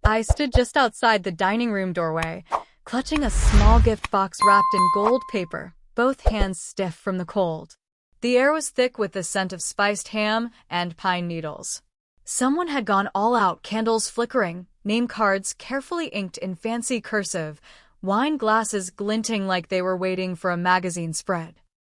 I stood just outside the dining room doorway, clutching a small gift box wrapped in gold paper, both hands stiff from the cold. The air was thick with the scent of spiced ham and pine needles. Someone had gone all out, candles flickering, name cards carefully inked in fancy cursive, wine glasses glinting like they were waiting for a magazine spread.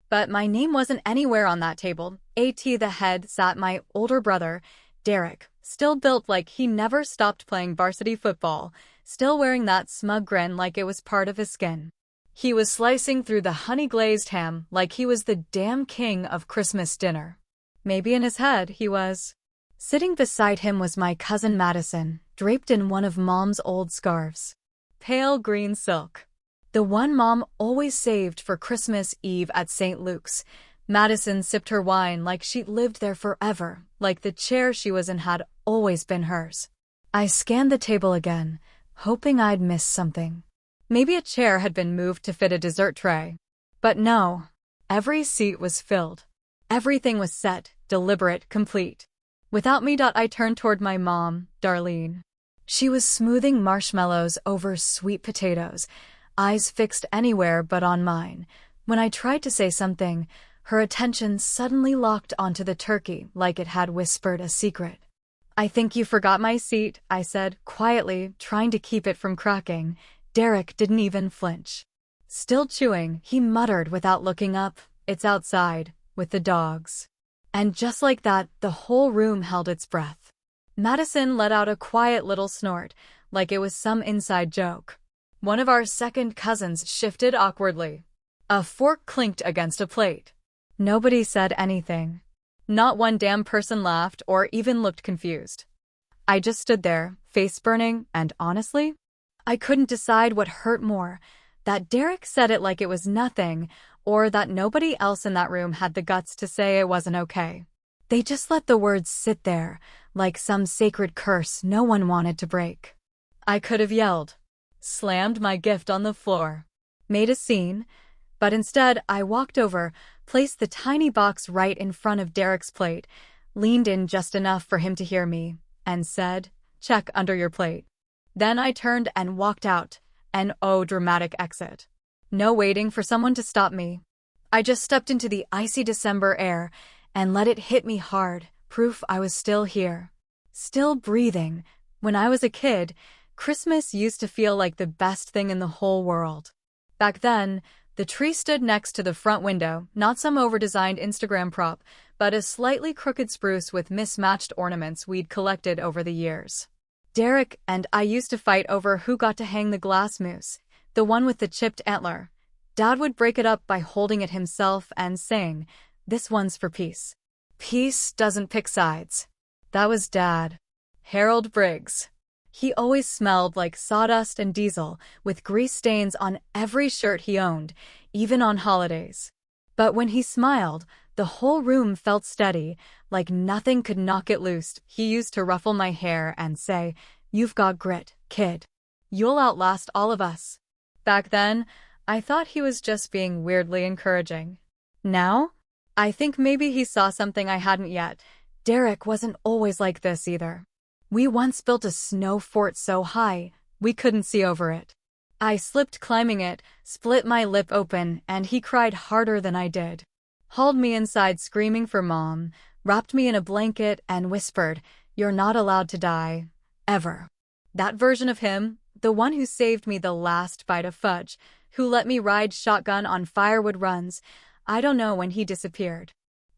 But my name wasn't anywhere on that table. At the head sat my older brother, Derek, still built like he never stopped playing varsity football, still wearing that smug grin like it was part of his skin. He was slicing through the honey-glazed ham like he was the damn king of Christmas dinner. Maybe in his head he was. Sitting beside him was my cousin Madison, draped in one of Mom's old scarves. Pale green silk. The one Mom always saved for Christmas Eve at St. Luke's. Madison sipped her wine like she'd lived there forever, like the chair she was in had always been hers. I scanned the table again, hoping I'd missed something. Maybe a chair had been moved to fit a dessert tray. But no, every seat was filled. Everything was set, deliberate, complete. Without me, I turned toward my mom, Darlene. She was smoothing marshmallows over sweet potatoes, eyes fixed anywhere but on mine. When I tried to say something, her attention suddenly locked onto the turkey like it had whispered a secret. "I think you forgot my seat," I said, quietly, trying to keep it from cracking. Derek didn't even flinch. Still chewing, he muttered without looking up, "It's outside, with the dogs." And just like that, the whole room held its breath. Madison let out a quiet little snort, like it was some inside joke. One of our second cousins shifted awkwardly. A fork clinked against a plate. Nobody said anything. Not one damn person laughed or even looked confused. I just stood there, face burning, and honestly, I couldn't decide what hurt more, that Derek said it like it was nothing, or that nobody else in that room had the guts to say it wasn't okay. They just let the words sit there, like some sacred curse no one wanted to break. I could have yelled, slammed my gift on the floor, made a scene, but instead I walked over, placed the tiny box right in front of Derek's plate, leaned in just enough for him to hear me, and said, "Check under your plate." Then I turned and walked out, an dramatic exit. No waiting for someone to stop me. I just stepped into the icy December air and let it hit me hard, proof I was still here. Still breathing. When I was a kid, Christmas used to feel like the best thing in the whole world. Back then, the tree stood next to the front window, not some over-designed Instagram prop, but a slightly crooked spruce with mismatched ornaments we'd collected over the years. Derek and I used to fight over who got to hang the glass moose, the one with the chipped antler. Dad would break it up by holding it himself and saying, "This one's for peace." Peace doesn't pick sides. That was Dad. Harold Briggs. He always smelled like sawdust and diesel, with grease stains on every shirt he owned, even on holidays. But when he smiled, the whole room felt steady, like nothing could knock it loose. He used to ruffle my hair and say, "You've got grit, kid. You'll outlast all of us." Back then, I thought he was just being weirdly encouraging. Now, I think maybe he saw something I hadn't yet. Derek wasn't always like this either. We once built a snow fort so high, we couldn't see over it. I slipped climbing it, split my lip open, and he cried harder than I did. Hauled me inside screaming for Mom, wrapped me in a blanket, and whispered, "You're not allowed to die. Ever." That version of him, the one who saved me the last bite of fudge, who let me ride shotgun on firewood runs, I don't know when he disappeared.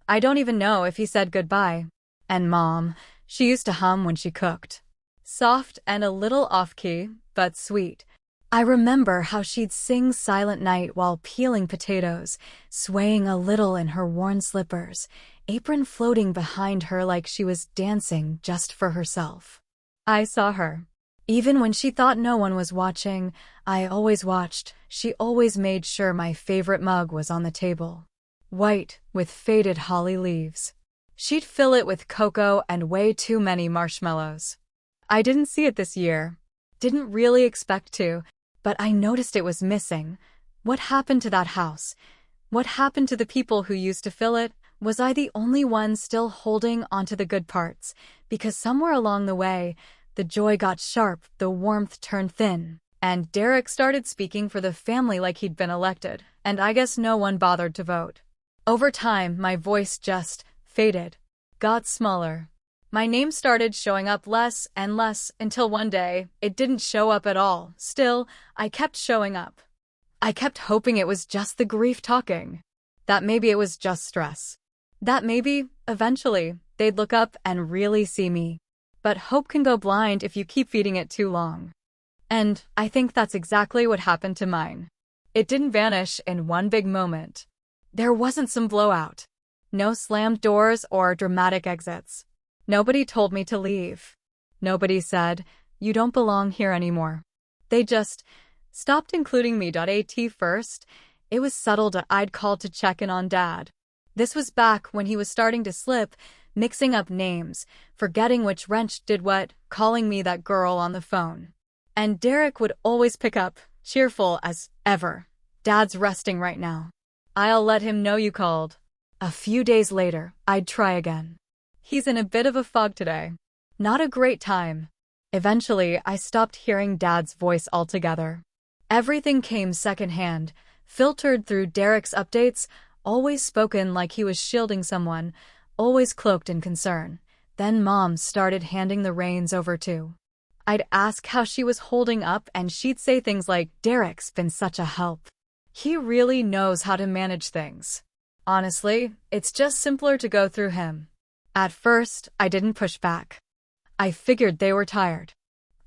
I don't even know if he said goodbye. And Mom, she used to hum when she cooked. Soft and a little off-key, but sweet. I remember how she'd sing Silent Night while peeling potatoes, swaying a little in her worn slippers, apron floating behind her like she was dancing just for herself. I saw her. Even when she thought no one was watching, I always watched. She always made sure my favorite mug was on the table. White, with faded holly leaves. She'd fill it with cocoa and way too many marshmallows. I didn't see it this year. Didn't really expect to, but I noticed it was missing. What happened to that house? What happened to the people who used to fill it? Was I the only one still holding onto the good parts? Because somewhere along the way, The joy got sharp, the warmth turned thin, and Derek started speaking for the family like he'd been elected, and I guess no one bothered to vote. Over time, my voice just faded, got smaller. My name started showing up less and less until one day, it didn't show up at all. Still, I kept showing up. I kept hoping it was just the grief talking. That maybe it was just stress. That maybe, eventually, they'd look up and really see me. But hope can go blind if you keep feeding it too long. And I think that's exactly what happened to mine. It didn't vanish in one big moment. There wasn't some blowout. No slammed doors or dramatic exits. Nobody told me to leave. Nobody said, "You don't belong here anymore." They just stopped including me. At first, it was subtle. I'd called to check in on Dad. This was back when he was starting to slip, mixing up names, forgetting which wrench did what, calling me that girl on the phone. And Derek would always pick up, cheerful as ever. "Dad's resting right now. I'll let him know you called." A few days later, I'd try again. "He's in a bit of a fog today. Not a great time." Eventually, I stopped hearing Dad's voice altogether. Everything came secondhand, filtered through Derek's updates, always spoken like he was shielding someone, always cloaked in concern. Then Mom started handing the reins over too. I'd ask how she was holding up and she'd say things like, "Derek's been such a help. He really knows how to manage things. Honestly, it's just simpler to go through him." At first, I didn't push back. I figured they were tired.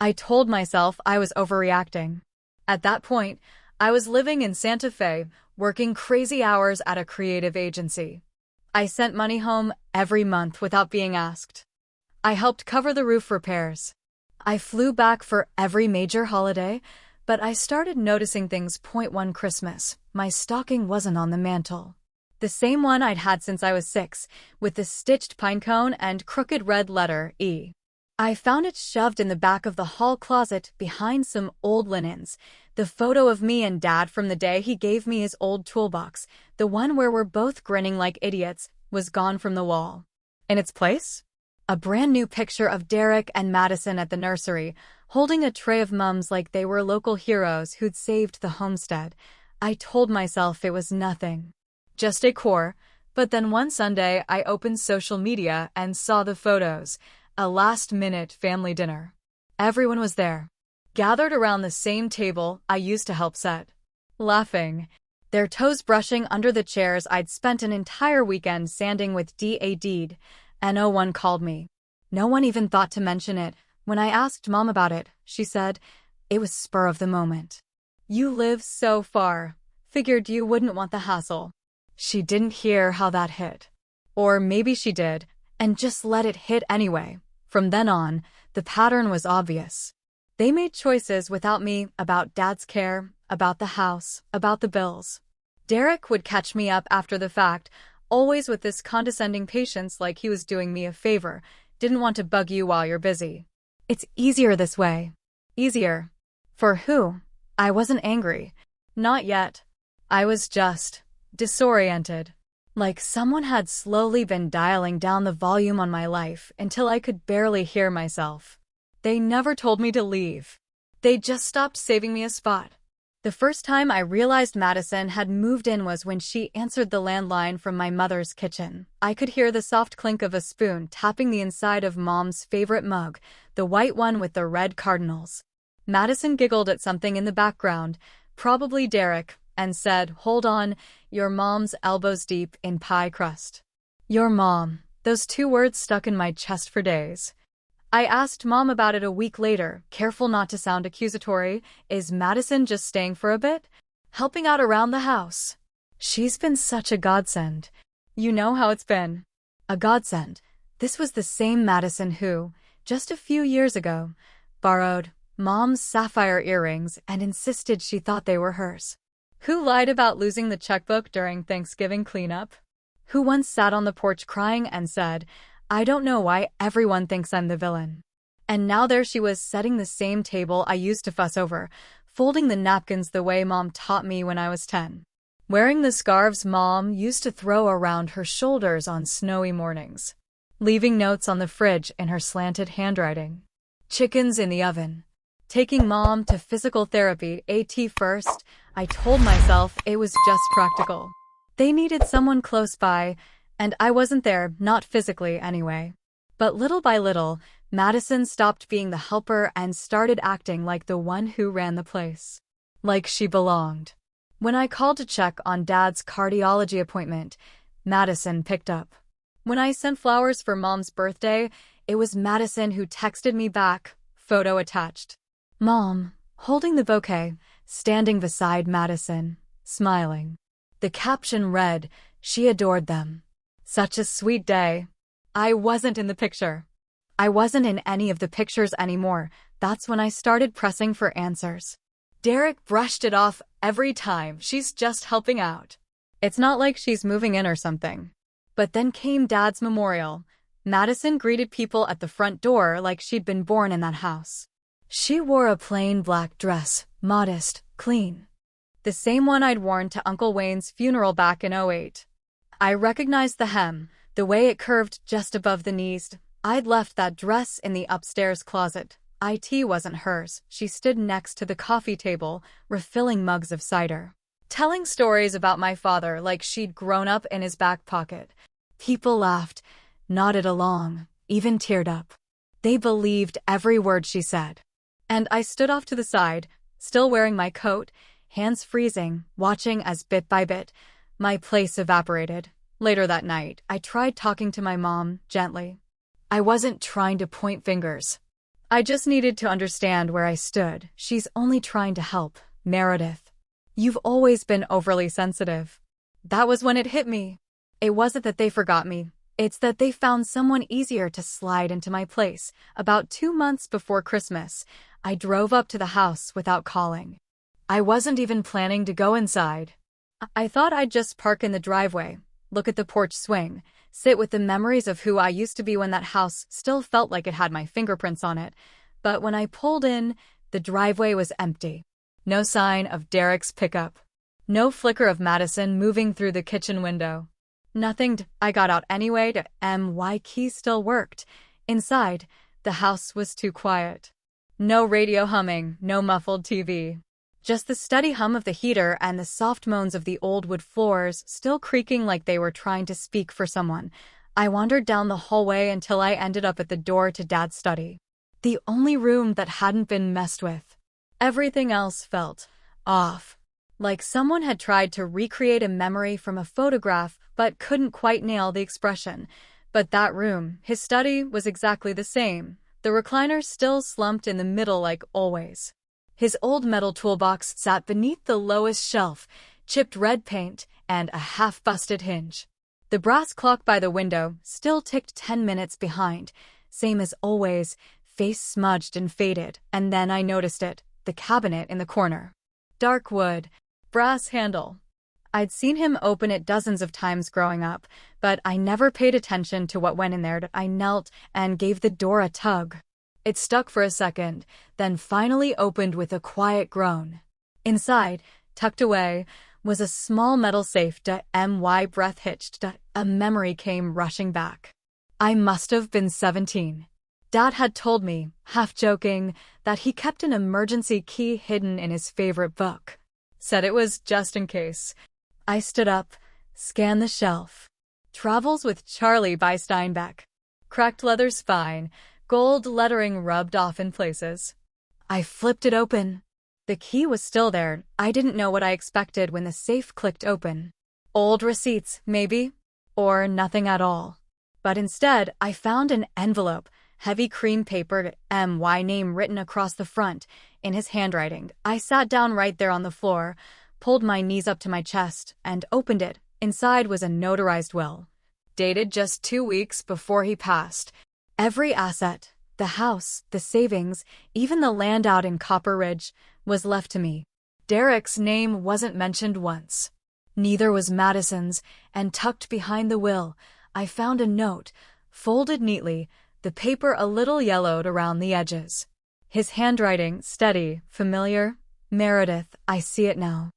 I told myself I was overreacting. At that point, I was living in Santa Fe, working crazy hours at a creative agency. I sent money home every month without being asked. I helped cover the roof repairs. I flew back for every major holiday, but I started noticing things. One Christmas, my stocking wasn't on the mantle. The same one I'd had since I was 6, with the stitched pinecone and crooked red letter E. I found it shoved in the back of the hall closet behind some old linens. The photo of me and Dad from the day he gave me his old toolbox, the one where we're both grinning like idiots, was gone from the wall. In its place, a brand new picture of Derek and Madison at the nursery, holding a tray of mums like they were local heroes who'd saved the homestead. I told myself it was nothing. Just decor, but then one Sunday I opened social media and saw the photos, a last-minute family dinner. Everyone was there, gathered around the same table I used to help set, laughing, their toes brushing under the chairs I'd spent an entire weekend sanding with Dad. And no one called me. No one even thought to mention it. When I asked Mom about it, she said, "It was spur of the moment. You live so far. Figured you wouldn't want the hassle." She didn't hear how that hit. Or maybe she did, and just let it hit anyway. From then on, the pattern was obvious. They made choices without me about Dad's care, about the house, about the bills. Derek would catch me up after the fact, always with this condescending patience like he was doing me a favor, didn't want to bug you while you're busy. It's easier this way. Easier. For who? I wasn't angry. Not yet. I was just disoriented. Like someone had slowly been dialing down the volume on my life until I could barely hear myself. They never told me to leave. They just stopped saving me a spot. The first time I realized Madison had moved in was when she answered the landline from my mother's kitchen. I could hear the soft clink of a spoon tapping the inside of Mom's favorite mug, the white one with the red cardinals. Madison giggled at something in the background, probably Derek, and said, "Hold on, your mom's elbows deep in pie crust." Your mom. Those 2 words stuck in my chest for days. I asked Mom about it a week later, careful not to sound accusatory. "Is Madison just staying for a bit? Helping out around the house?" "She's been such a godsend. You know how it's been." A godsend. This was the same Madison who, just a few years ago, borrowed Mom's sapphire earrings and insisted she thought they were hers. Who lied about losing the checkbook during Thanksgiving cleanup? Who once sat on the porch crying and said, "I don't know why everyone thinks I'm the villain." And now there she was setting the same table I used to fuss over, folding the napkins the way Mom taught me when I was 10. Wearing the scarves Mom used to throw around her shoulders on snowy mornings. Leaving notes on the fridge in her slanted handwriting. chickens in the oven. Taking Mom to physical therapy first, I told myself it was just practical. They needed someone close by, and I wasn't there, not physically anyway. But little by little, Madison stopped being the helper and started acting like the one who ran the place. Like she belonged. When I called to check on Dad's cardiology appointment, Madison picked up. When I sent flowers for Mom's birthday, it was Madison who texted me back, photo attached. Mom, holding the bouquet, standing beside Madison, smiling. The caption read, "She adored them." Such a sweet day. I wasn't in the picture. I wasn't in any of the pictures anymore. That's when I started pressing for answers. Derek brushed it off every time. She's just helping out. It's not like she's moving in or something. But then came Dad's memorial. Madison greeted people at the front door like she'd been born in that house. She wore a plain black dress, modest, clean. The same one I'd worn to Uncle Wayne's funeral back in '08. I recognized the hem, the way it curved just above the knees. I'd left that dress in the upstairs closet. It wasn't hers. She stood next to the coffee table, refilling mugs of cider, telling stories about my father like she'd grown up in his back pocket. People laughed, nodded along, even teared up. They believed every word she said. And I stood off to the side, still wearing my coat, hands freezing, watching as bit by bit, my place evaporated. Later that night, I tried talking to my mom, gently. I wasn't trying to point fingers. I just needed to understand where I stood. She's only trying to help, Meredith. You've always been overly sensitive. That was when it hit me. It wasn't that they forgot me. It's that they found someone easier to slide into my place. About 2 months before Christmas, I drove up to the house without calling. I wasn't even planning to go inside. I thought I'd just park in the driveway, look at the porch swing, sit with the memories of who I used to be when that house still felt like it had my fingerprints on it. But when I pulled in, the driveway was empty. No sign of Derek's pickup. No flicker of Madison moving through the kitchen window. Nothing. I got out anyway. My key still worked. Inside, the house was too quiet. No radio humming, no muffled TV. Just the steady hum of the heater and the soft moans of the old wood floors still creaking like they were trying to speak for someone. I wandered down the hallway until I ended up at the door to Dad's study. The only room that hadn't been messed with. Everything else felt off. Like someone had tried to recreate a memory from a photograph but couldn't quite nail the expression. But that room, his study, was exactly the same. The recliner still slumped in the middle like always. His old metal toolbox sat beneath the lowest shelf, chipped red paint, and a half-busted hinge. The brass clock by the window still ticked 10 minutes behind, same as always, face smudged and faded, and then I noticed it, the cabinet in the corner. Dark wood, brass handle. I'd seen him open it dozens of times growing up, but I never paid attention to what went in there. I knelt and gave the door a tug. It stuck for a second, then finally opened with a quiet groan. Inside, tucked away, was a small metal safe. My breath hitched. A memory came rushing back. I must have been 17. Dad had told me, half joking, that he kept an emergency key hidden in his favorite book. Said it was just in case. I stood up, scanned the shelf. Travels with Charlie by Steinbeck. Cracked leather spine, gold lettering rubbed off in places. I flipped it open. The key was still there. I didn't know what I expected when the safe clicked open. Old receipts, maybe? Or nothing at all. But instead, I found an envelope, heavy cream papered, my name written across the front, in his handwriting. I sat down right there on the floor, pulled my knees up to my chest, and opened it. Inside was a notarized will, dated just 2 weeks before he passed. Every asset, the house, the savings, even the land out in Copper Ridge, was left to me. Derek's name wasn't mentioned once. Neither was Madison's, and tucked behind the will, I found a note, folded neatly, the paper a little yellowed around the edges. His handwriting, steady, familiar. Meredith, I see it now.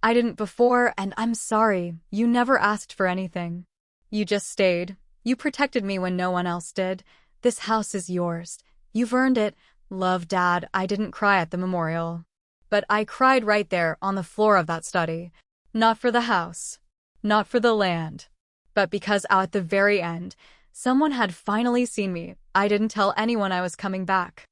I didn't before, and I'm sorry. You never asked for anything. You just stayed. You protected me when no one else did. This house is yours. You've earned it. Love, Dad, I didn't cry at the memorial. But I cried right there on the floor of that study. Not for the house. Not for the land. But because at the very end, someone had finally seen me. I didn't tell anyone I was coming back.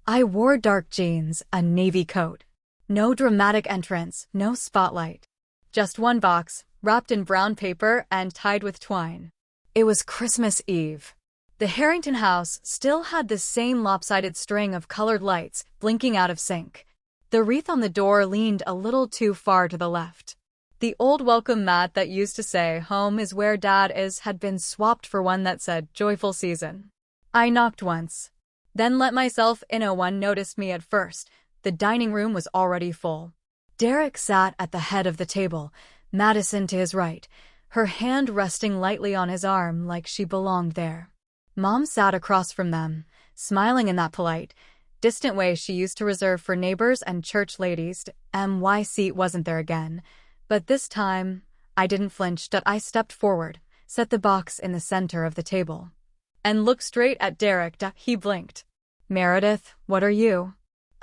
I wore dark jeans, a navy coat. No dramatic entrance, no spotlight. Just one box, wrapped in brown paper and tied with twine. It was Christmas Eve. The Harrington house still had the same lopsided string of colored lights blinking out of sync. The wreath on the door leaned a little too far to the left. The old welcome mat that used to say, "Home is where Dad is," had been swapped for one that said, "Joyful Season." I knocked once, then let myself in. No one noticed me at first. The dining room was already full. Derek sat at the head of the table, Madison to his right, her hand resting lightly on his arm like she belonged there. Mom sat across from them, smiling in that polite, distant way she used to reserve for neighbors and church ladies. My seat wasn't there again, but this time, I didn't flinch. I stepped forward, set the box in the center of the table, and looked straight at Derek. He blinked. "Meredith, what are you?"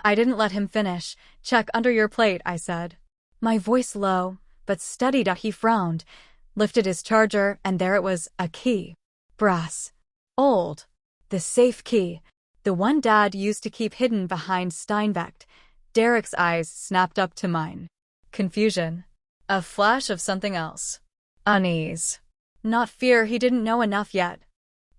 I didn't let him finish. "Check under your plate," I said. My voice low, but steady. He frowned, lifted his charger, and there it was, a key. Brass. Old. The safe key. The one Dad used to keep hidden behind Steinbeck. Derek's eyes snapped up to mine. Confusion. A flash of something else. Unease. Not fear. He didn't know enough yet.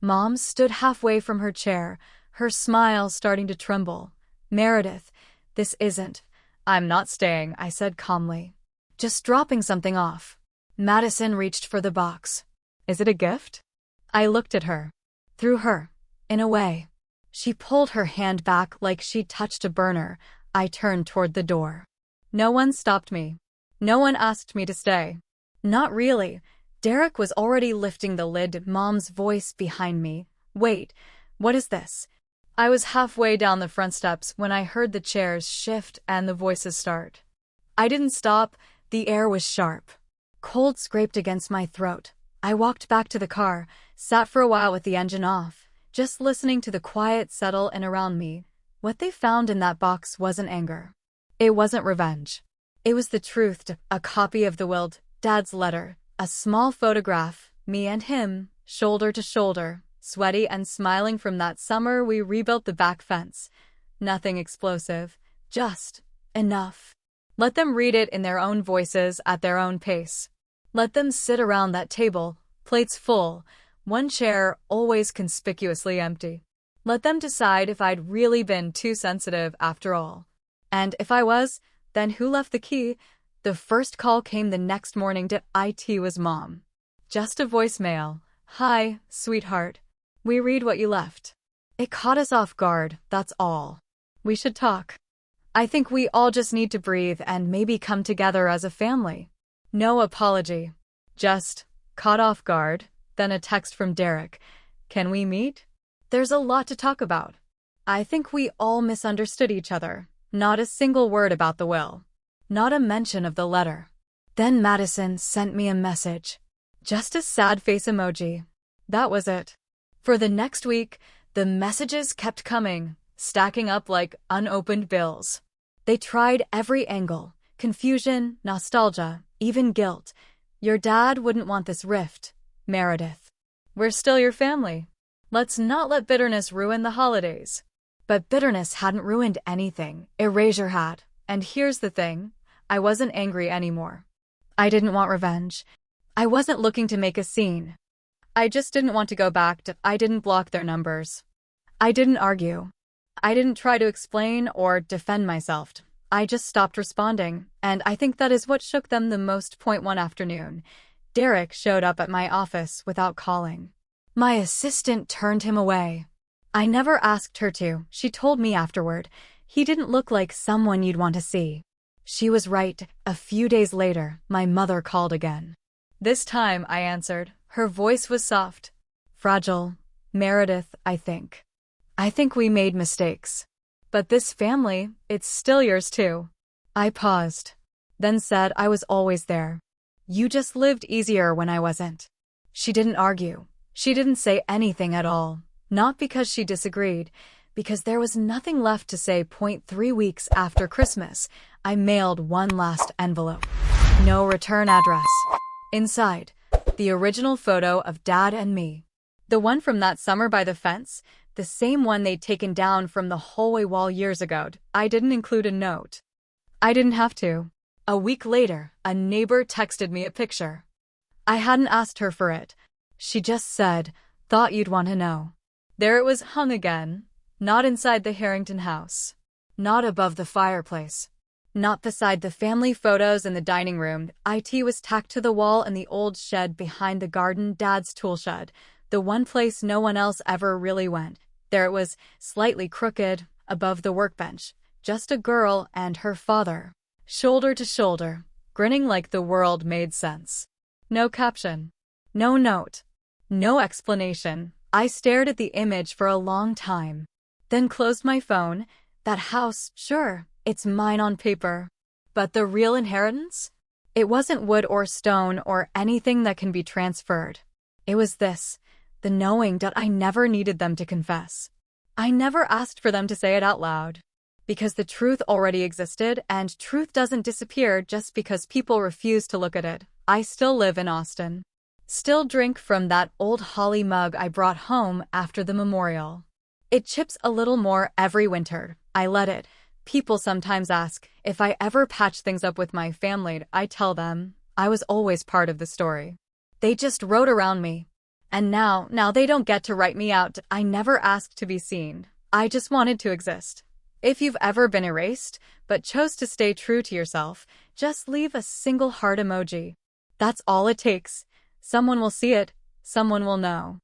Mom stood halfway from her chair, her smile starting to tremble. "Meredith, this isn't." "I'm not staying," I said calmly. "Just dropping something off." Madison reached for the box. "Is it a gift?" I looked at her. Through her, in a way. She pulled her hand back like she'd touched a burner. I turned toward the door. No one stopped me. No one asked me to stay. Not really. Derek was already lifting the lid. Mom's voice behind me. "Wait, what is this?" I was halfway down the front steps when I heard the chairs shift and the voices start. I didn't stop. The air was sharp. Cold scraped against my throat. I walked back to the car, sat for a while with the engine off, just listening to the quiet settle in around me. What they found in that box wasn't anger. It wasn't revenge. It was the truth. A copy of the will, Dad's letter, a small photograph, me and him, shoulder to shoulder, sweaty and smiling from that summer we rebuilt the back fence. Nothing explosive, just enough. Let them read it in their own voices at their own pace. Let them sit around that table, plates full, one chair always conspicuously empty. Let them decide if I'd really been too sensitive after all. And if I was, then who left the key? The first call came the next morning. It was Mom. Just a voicemail. "Hi, sweetheart. We read what you left." It caught us off guard, that's all. "We should talk. I think we all just need to breathe and maybe come together as a family." No apology. Just caught off guard, then a text from Derek. "Can we meet? There's a lot to talk about." I think we all misunderstood each other. Not a single word about the will. Not a mention of the letter. Then Madison sent me a message. Just a sad face emoji. That was it. For the next week, the messages kept coming, stacking up like unopened bills. They tried every angle. Confusion, nostalgia, even guilt. "Your dad wouldn't want this rift, Meredith. We're still your family. Let's not let bitterness ruin the holidays." But bitterness hadn't ruined anything. Erasure had. And here's the thing. I wasn't angry anymore. I didn't want revenge. I wasn't looking to make a scene. I just didn't want to go back. I didn't block their numbers. I didn't argue. I didn't try to explain or defend myself. I just stopped responding, and I think that is what shook them the most. One afternoon, Derek showed up at my office without calling. My assistant turned him away. I never asked her to, she told me afterward. He didn't look like someone you'd want to see. She was right. A few days later, my mother called again. This time, I answered. Her voice was soft. "Fragile. Meredith, I think we made mistakes. But this family, it's still yours too." I paused, then said I was always there. "You just lived easier when I wasn't." She didn't argue. She didn't say anything at all. Not because she disagreed, Because there was nothing left to say. 3 weeks after Christmas, I mailed one last envelope. No return address. Inside, the original photo of Dad and me. The one from that summer by the fence, the same one they'd taken down from the hallway wall years ago. I didn't include a note. I didn't have to. A week later, a neighbor texted me a picture. I hadn't asked her for it. She just said, "Thought you'd want to know." There it was, hung again. Not inside the Harrington house. Not above the fireplace. Not beside the family photos in the dining room. It was tacked to the wall in the old shed behind the garden, Dad's tool shed, the one place no one else ever really went. There it was, slightly crooked, above the workbench. Just a girl and her father, shoulder to shoulder, grinning like the world made sense. No caption. No note. No explanation. I stared at the image for a long time. Then closed my phone. That house, sure, it's mine on paper. But the real inheritance? It wasn't wood or stone or anything that can be transferred. It was this, the knowing that I never needed them to confess. I never asked for them to say it out loud. Because the truth already existed, and truth doesn't disappear just because people refuse to look at it. I still live in Austin. Still drink from that old holly mug I brought home after the memorial. It chips a little more every winter. I let it. People sometimes ask if I ever patch things up with my family. I tell them I was always part of the story. They just wrote around me. And now they don't get to write me out. I never asked to be seen. I just wanted to exist. If you've ever been erased, but chose to stay true to yourself, just leave a single heart emoji. That's all it takes. Someone will see it. Someone will know.